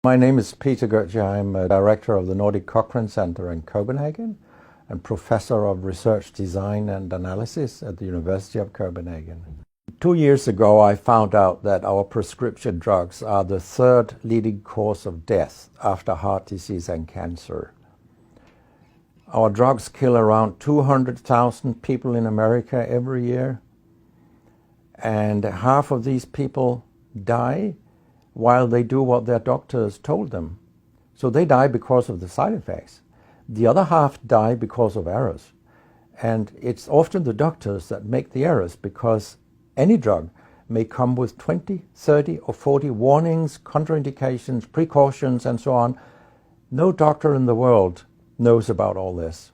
My name is Peter Goetje. I'm a director of the Nordic Cochrane Center in Copenhagen and professor of research design and analysis at the University of Copenhagen. 2 years ago, I found out that our prescription drugs are the third leading cause of death after heart disease and cancer. Our drugs kill around 200,000 people in America every year, and half of these people die while they do what their doctors told them. So they die because of the side effects. The other half die because of errors. And it's often the doctors that make the errors, because any drug may come with 20, 30 or 40 warnings, contraindications, precautions, and so on. No doctor in the world knows about all this.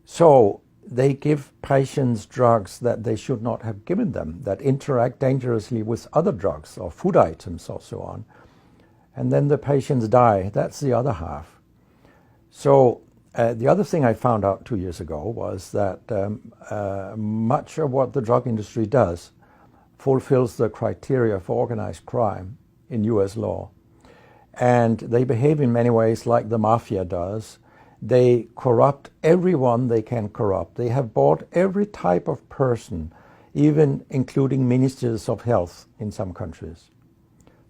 So they give patients drugs that they should not have given them, that interact dangerously with other drugs or food items or so on. And then the patients die. That's the other half. So the other thing I found out 2 years ago was that much of what the drug industry does fulfills the criteria for organized crime in US law. And they behave in many ways like the mafia does. They corrupt everyone they can corrupt. They have bought every type of person, even including ministers of health in some countries.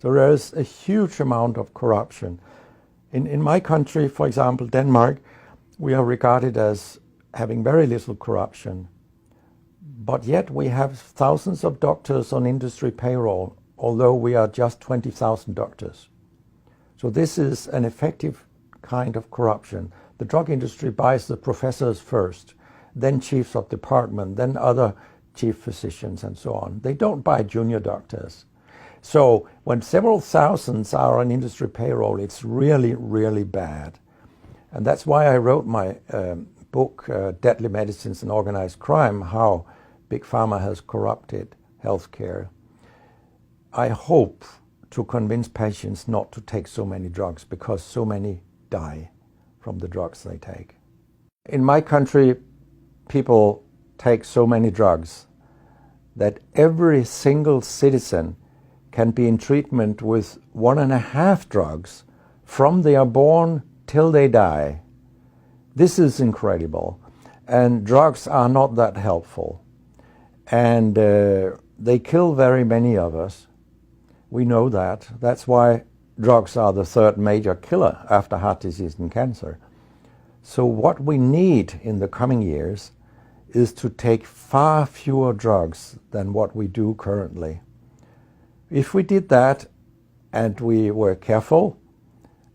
So there is a huge amount of corruption. In my country, for example, Denmark, we are regarded as having very little corruption. But yet we have thousands of doctors on industry payroll, although we are just 20,000 doctors. So this is an effective kind of corruption. The drug industry buys the professors first, then chiefs of department, then other chief physicians and so on. They don't buy junior doctors. So when several thousands are on industry payroll, it's really, really bad. And that's why I wrote my book, Deadly Medicines and Organized Crime, How Big Pharma Has Corrupted Healthcare. I hope to convince patients not to take so many drugs, because so many die from the drugs they take. In my country, people take so many drugs that every single citizen can be in treatment with 1.5 drugs from they are born till they die. This is incredible. And drugs are not that helpful. And they kill very many of us. We know that. That's why drugs are the third major killer after heart disease and cancer. So what we need in the coming years is to take far fewer drugs than what we do currently. If we did that and we were careful,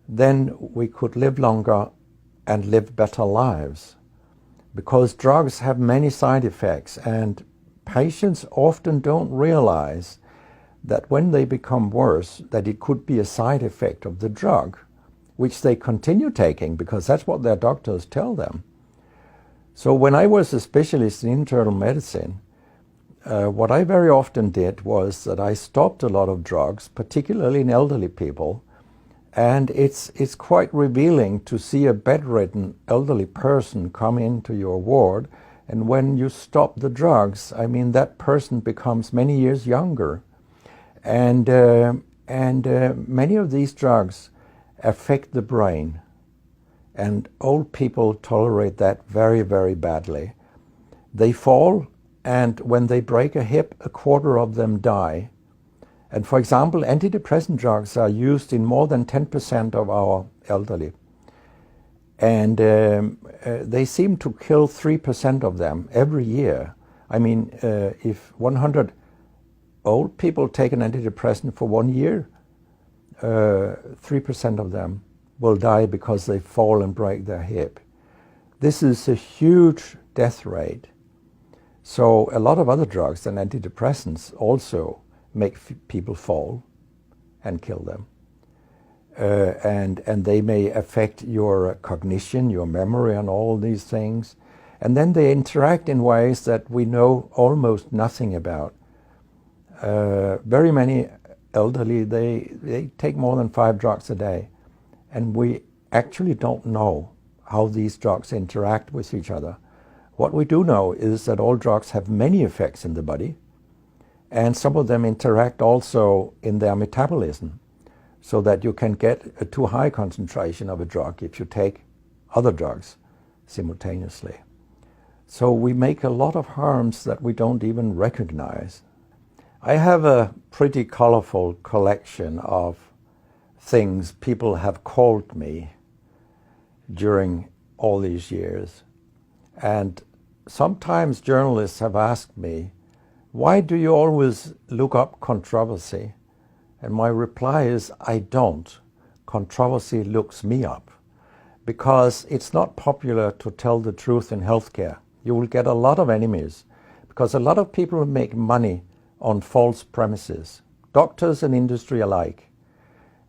then we could live longer and live better lives. Because drugs have many side effects, and patients often don't realize that when they become worse, that it could be a side effect of the drug, which they continue taking because that's what their doctors tell them. So when I was a specialist in internal medicine, what I very often did was that I stopped a lot of drugs, particularly in elderly people, and it's quite revealing to see a bedridden elderly person come into your ward, and when you stop the drugs, I mean, that person becomes many years younger. And many of these drugs affect the brain, and old people tolerate that very, very badly. They fall, and when they break a hip, 1/4 of them die. And for example, antidepressant drugs are used in more than 10% of our elderly. And they seem to kill 3% of them every year. I mean, if 100 old people take an antidepressant for 1 year, 3% of them will die because they fall and break their hip. This is a huge death rate. So a lot of other drugs than antidepressants also make people fall and kill them. And they may affect your cognition, your memory, and all these things. And then they interact in ways that we know almost nothing about. Very many elderly, they take more than 5 drugs a day. And we actually don't know how these drugs interact with each other. What we do know is that all drugs have many effects in the body, and some of them interact also in their metabolism. so that you can get a too high concentration of a drug if you take other drugs simultaneously. So we make a lot of harms that we don't even recognize. I have a pretty colorful collection of things people have called me during all these years. And sometimes journalists have asked me, why do you always look up controversy? And my reply is, I don't. Controversy looks me up, because it's not popular to tell the truth in healthcare. You will get a lot of enemies, because a lot of people make money on false premises, doctors and industry alike.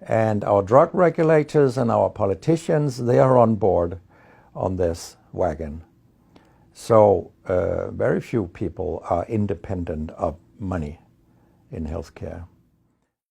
And our drug regulators and our politicians, they are on board on this wagon. So very few people are independent of money in healthcare.